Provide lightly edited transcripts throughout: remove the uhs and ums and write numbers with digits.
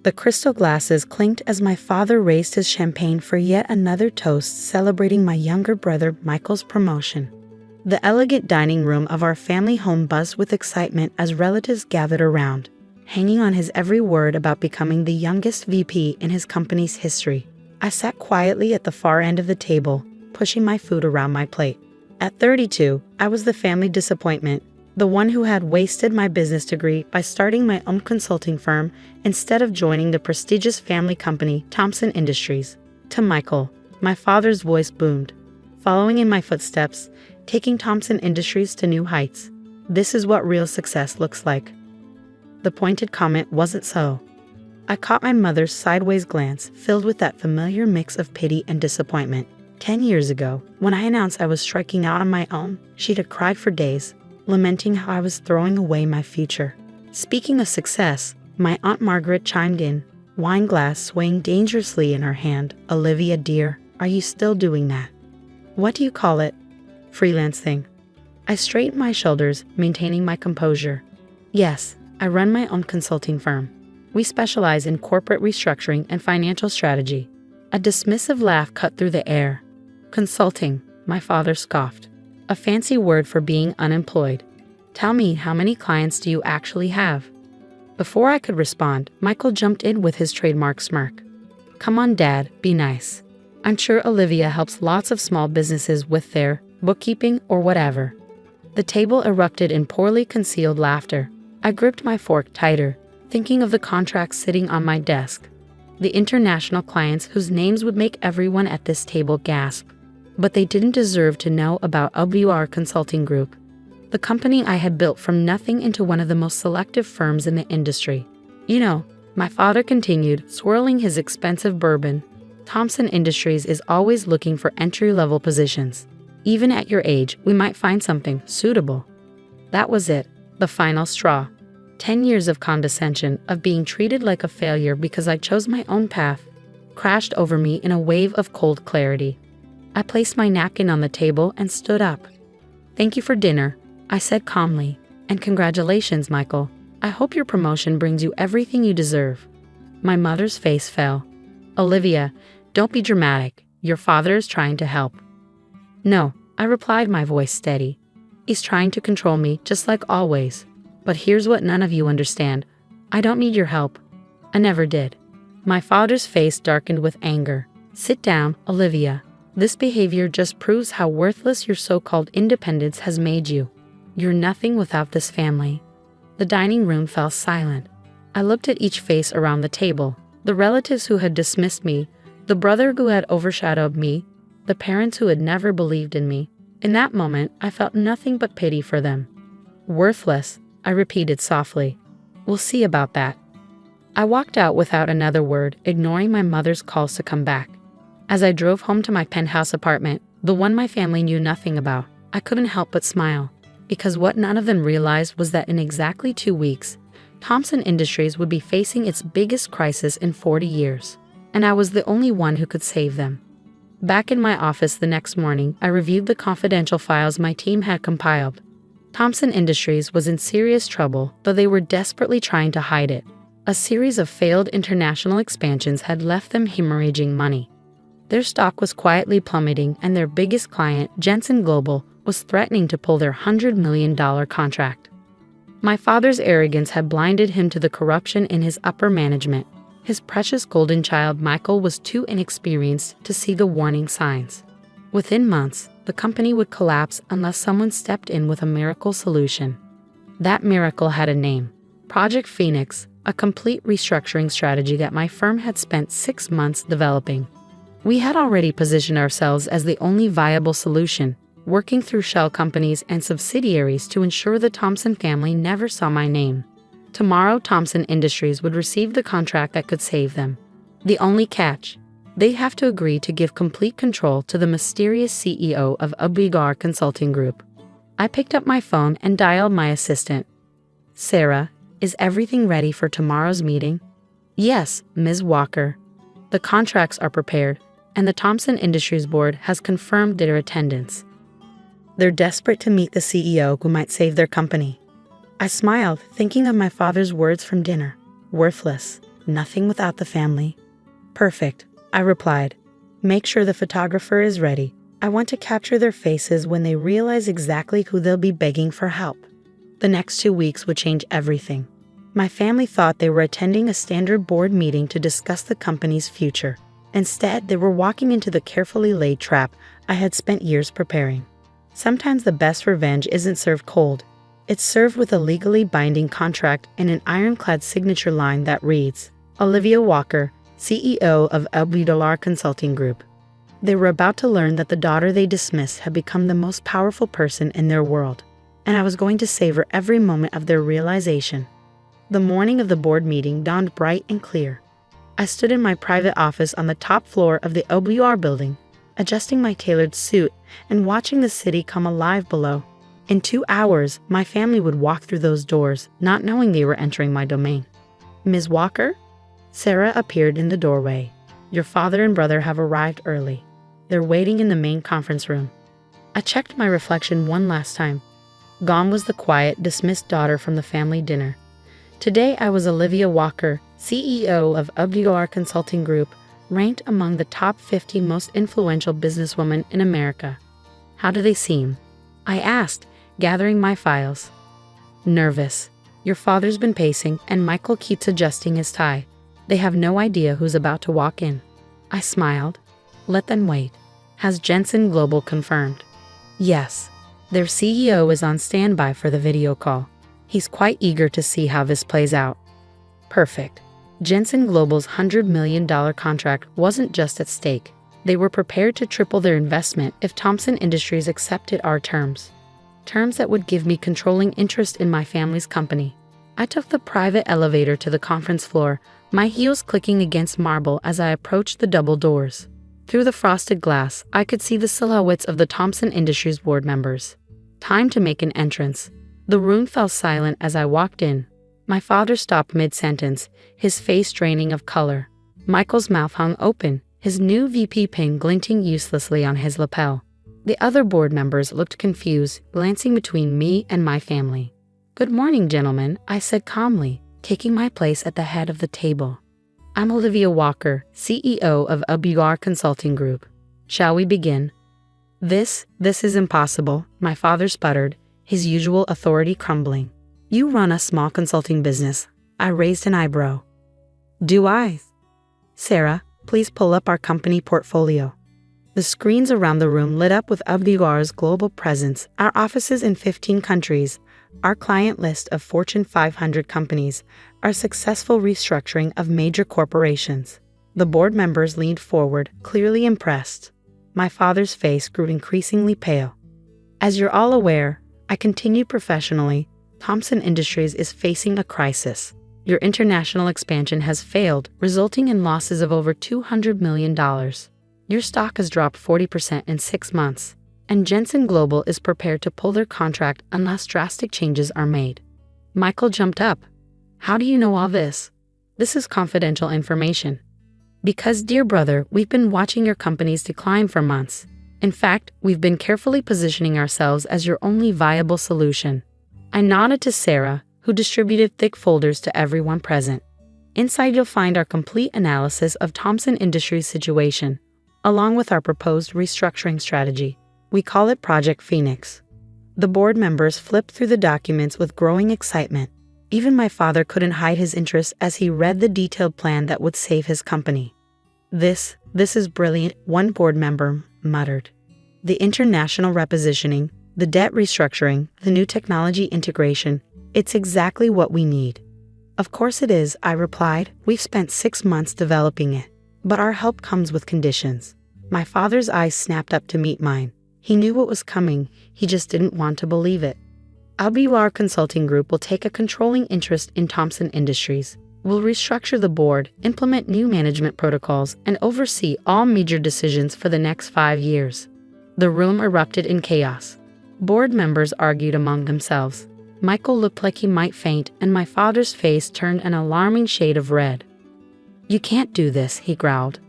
The crystal glasses clinked as my father raised his champagne for yet another toast celebrating my younger brother Michael's promotion. The elegant dining room of our family home buzzed with excitement as relatives gathered around, hanging on his every word about becoming the youngest VP in his company's history. I sat quietly at the far end of the table, pushing my food around my plate. At 32, I was the family disappointment, the one who had wasted my business degree by starting my own consulting firm instead of joining the prestigious family company Thompson Industries. To Michael, my father's voice boomed, following in my footsteps, taking Thompson Industries to new heights. This is what real success looks like. The pointed comment wasn't so. I caught my mother's sideways glance, filled with that familiar mix of pity and disappointment. 10 years ago, when I announced I was striking out on my own, she'd have cried for days, lamenting how I was throwing away my future. Speaking of success, my Aunt Margaret chimed in, wine glass swaying dangerously in her hand. Olivia dear, are you still doing that? What do you call it? Freelance thing. I straightened my shoulders, maintaining my composure. Yes, I run my own consulting firm. We specialize in corporate restructuring and financial strategy. A dismissive laugh cut through the air. Consulting, my father scoffed. A fancy word for being unemployed. Tell me, how many clients do you actually have? Before I could respond, Michael jumped in with his trademark smirk. Come on, Dad, be nice. I'm sure Olivia helps lots of small businesses with their bookkeeping or whatever. The table erupted in poorly concealed laughter. I gripped my fork tighter, thinking of the contracts sitting on my desk. The international clients whose names would make everyone at this table gasp. But they didn't deserve to know about WR Consulting Group, the company I had built from nothing into one of the most selective firms in the industry. You know, my father continued, swirling his expensive bourbon, Thompson Industries is always looking for entry-level positions. Even at your age, we might find something suitable. That was it, the final straw. 10 years of condescension, of being treated like a failure because I chose my own path, crashed over me in a wave of cold clarity. I placed my napkin on the table and stood up. Thank you for dinner, I said calmly, and congratulations, Michael. I hope your promotion brings you everything you deserve. My mother's face fell. Olivia, don't be dramatic. Your father is trying to help. No, I replied, my voice steady. He's trying to control me, just like always. But here's what none of you understand. I don't need your help. I never did. My father's face darkened with anger. Sit down, Olivia. This behavior just proves how worthless your so-called independence has made you. You're nothing without this family. The dining room fell silent. I looked at each face around the table, the relatives who had dismissed me, the brother who had overshadowed me, the parents who had never believed in me. In that moment, I felt nothing but pity for them. Worthless, I repeated softly. We'll see about that. I walked out without another word, ignoring my mother's calls to come back. As I drove home to my penthouse apartment, the one my family knew nothing about, I couldn't help but smile. Because what none of them realized was that in exactly 2 weeks, Thompson Industries would be facing its biggest crisis in 40 years. And I was the only one who could save them. Back in my office the next morning, I reviewed the confidential files my team had compiled. Thompson Industries was in serious trouble, though they were desperately trying to hide it. A series of failed international expansions had left them hemorrhaging money. Their stock was quietly plummeting, and their biggest client, Jensen Global, was threatening to pull their $100 million contract. My father's arrogance had blinded him to the corruption in his upper management. His precious golden child Michael was too inexperienced to see the warning signs. Within months, the company would collapse unless someone stepped in with a miracle solution. That miracle had a name: Project Phoenix, a complete restructuring strategy that my firm had spent 6 months developing. We had already positioned ourselves as the only viable solution, working through shell companies and subsidiaries to ensure the Thompson family never saw my name. Tomorrow, Thompson Industries would receive the contract that could save them. The only catch: they'd have to agree to give complete control to the mysterious CEO of WR Consulting Group. I picked up my phone and dialed my assistant. Sarah, is everything ready for tomorrow's meeting? Yes, Ms. Walker. The contracts are prepared, and the Thompson Industries board has confirmed their attendance. They're desperate to meet the CEO who might save their company. I smiled, thinking of my father's words from dinner. Worthless. nothing without the family. Perfect, I replied. Make sure the photographer is ready. I want to capture their faces when they realize exactly who they'll be begging for help. The next 2 weeks would change everything. My family thought they were attending a standard board meeting to discuss the company's future. Instead, they were walking into the carefully laid trap I had spent years preparing. Sometimes the best revenge isn't served cold. It's served with a legally binding contract and an ironclad signature line that reads, Olivia Walker, CEO of $1 Consulting Group. They were about to learn that the daughter they dismissed had become the most powerful person in their world, and I was going to savor every moment of their realization. The morning of the board meeting dawned bright and clear. I stood in my private office on the top floor of the OBR building, adjusting my tailored suit and watching the city come alive below. In 2 hours, my family would walk through those doors, not knowing they were entering my domain. Ms. Walker? Sarah appeared in the doorway. Your father and brother have arrived early. They're waiting in the main conference room. I checked my reflection one last time. Gone was the quiet, dismissed daughter from the family dinner. Today I was Olivia Walker, CEO of $1 Consulting Group, ranked among the top 50 most influential businesswomen in America. How do they seem? I asked, gathering my files. Nervous. Your father's been pacing, and Michael keeps adjusting his tie. They have no idea who's about to walk in. I smiled. Let them wait. Has Jensen Global confirmed? Yes. Their CEO is on standby for the video call. He's quite eager to see how this plays out. Perfect. Jensen Global's $100 million contract wasn't just at stake. They were prepared to triple their investment if Thompson Industries accepted our terms. Terms that would give me controlling interest in my family's company. I took the private elevator to the conference floor, my heels clicking against marble as I approached the double doors. Through the frosted glass, I could see the silhouettes of the Thompson Industries board members. Time to make an entrance. The room fell silent as I walked in. My father stopped mid-sentence, his face draining of color. Michael's mouth hung open, his new VP pin glinting uselessly on his lapel. The other board members looked confused, glancing between me and my family. Good morning, gentlemen, I said calmly, taking my place at the head of the table. I'm Olivia Walker, CEO of $1 Consulting Group. Shall we begin? This is impossible, my father sputtered, his usual authority crumbling. You run a small consulting business. I raised an eyebrow. Do I? Sarah, please pull up our company portfolio. The screens around the room lit up with $1's global presence, our offices in 15 countries, our client list of Fortune 500 companies, our successful restructuring of major corporations. The board members leaned forward, clearly impressed. My father's face grew increasingly pale. As you're all aware, I continued professionally, Thompson Industries is facing a crisis. Your international expansion has failed, resulting in losses of over $200 million. Your stock has dropped 40% in 6 months, and Jensen Global is prepared to pull their contract unless drastic changes are made. Michael jumped up. How do you know all this? This is confidential information. Because, dear brother, we've been watching your company's decline for months. In fact, we've been carefully positioning ourselves as your only viable solution. I nodded to Sarah, who distributed thick folders to everyone present. Inside you'll find our complete analysis of Thompson Industries' situation, along with our proposed restructuring strategy. We call it Project Phoenix. The board members flipped through the documents with growing excitement. Even my father couldn't hide his interest as he read the detailed plan that would save his company. This is brilliant, one board member muttered. The international repositioning, the debt restructuring, the new technology integration, it's exactly what we need. Of course it is, I replied. We've spent 6 months developing it. But our help comes with conditions. My father's eyes snapped up to meet mine. He knew what was coming, he just didn't want to believe it. $1 Consulting Group will take a controlling interest in Thompson Industries. We'll restructure the board, implement new management protocols, and oversee all major decisions for the next 5 years. The room erupted in chaos. Board members argued among themselves. Michael looked like he might faint, and my father's face turned an alarming shade of red. You can't do this, he growled.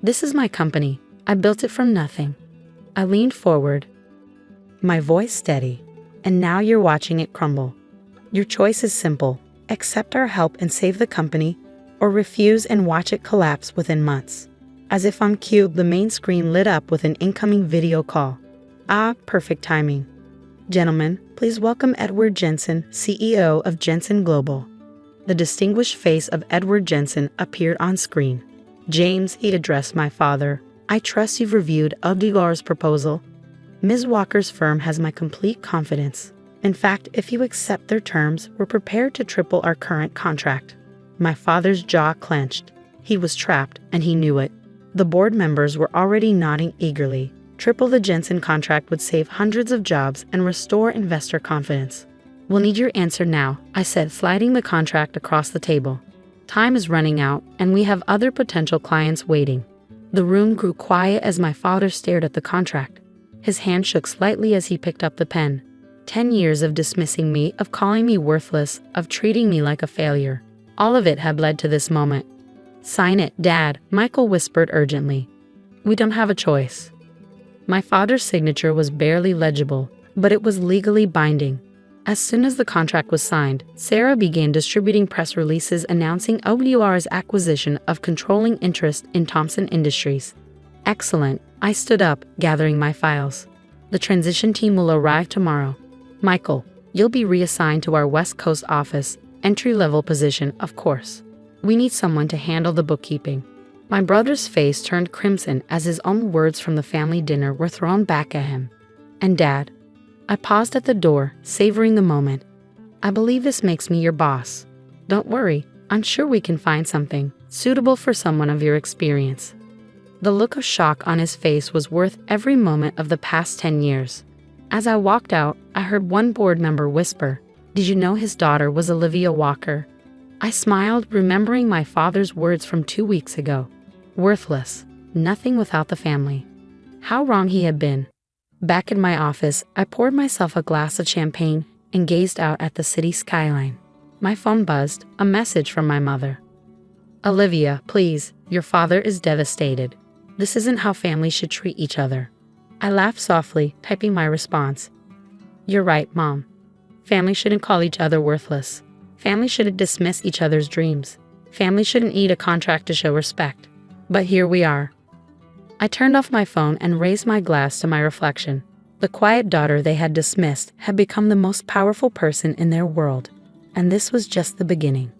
This is my company. I built it from nothing. I leaned forward, my voice steady. And now you're watching it crumble. Your choice is simple. Accept our help and save the company, or refuse and watch it collapse within months. As if on cue, the main screen lit up with an incoming video call. Ah, perfect timing. Gentlemen, please welcome Edward Jensen, CEO of Jensen Global. The distinguished face of Edward Jensen appeared on screen. James, he addressed my father, I trust you've reviewed Abdular's proposal. Ms. Walker's firm has my complete confidence. In fact, if you accept their terms, we're prepared to triple our current contract. My father's jaw clenched. He was trapped, and he knew it. The board members were already nodding eagerly. Triple the Jensen contract would save hundreds of jobs and restore investor confidence. We'll need your answer now, I said, sliding the contract across the table. Time is running out, and we have other potential clients waiting. The room grew quiet as my father stared at the contract. His hand shook slightly as he picked up the pen. 10 years of dismissing me, of calling me worthless, of treating me like a failure. All of it had led to this moment. Sign it, Dad, Michael whispered urgently. We don't have a choice. My father's signature was barely legible, but it was legally binding. As soon as the contract was signed, Sarah began distributing press releases announcing OWR's acquisition of controlling interest in Thompson Industries. Excellent, I stood up, gathering my files. The transition team will arrive tomorrow. Michael, you'll be reassigned to our West Coast office, entry-level position, of course. We need someone to handle the bookkeeping. My brother's face turned crimson as his own words from the family dinner were thrown back at him. And Dad? I paused at the door, savoring the moment. I believe this makes me your boss. Don't worry, I'm sure we can find something suitable for someone of your experience. The look of shock on his face was worth every moment of the past 10 years. As I walked out, I heard one board member whisper, "Did you know his daughter was Olivia Walker?" I smiled, remembering my father's words from 2 weeks ago. Worthless, nothing without the family. How wrong he had been. Back in my office, I poured myself a glass of champagne and gazed out at the city skyline. My phone buzzed, a message from my mother. Olivia, please, your father is devastated. This isn't how families should treat each other. I laughed softly, typing my response. You're right, Mom. Families shouldn't call each other worthless. Families shouldn't dismiss each other's dreams. Families shouldn't need a contract to show respect. But here we are. I turned off my phone and raised my glass to my reflection. The quiet daughter they had dismissed had become the most powerful person in their world. And this was just the beginning.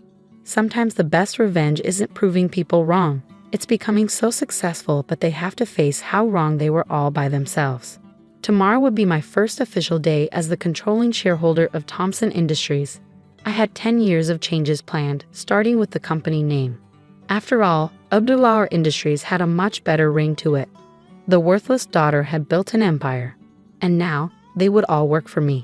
Sometimes the best revenge isn't proving people wrong. It's becoming so successful that they have to face how wrong they were all by themselves. Tomorrow would be my first official day as the controlling shareholder of Thompson Industries. I had 10 years of changes planned, starting with the company name. After all, Abdular Industries had a much better ring to it. The worthless daughter had built an empire. And now, they would all work for me.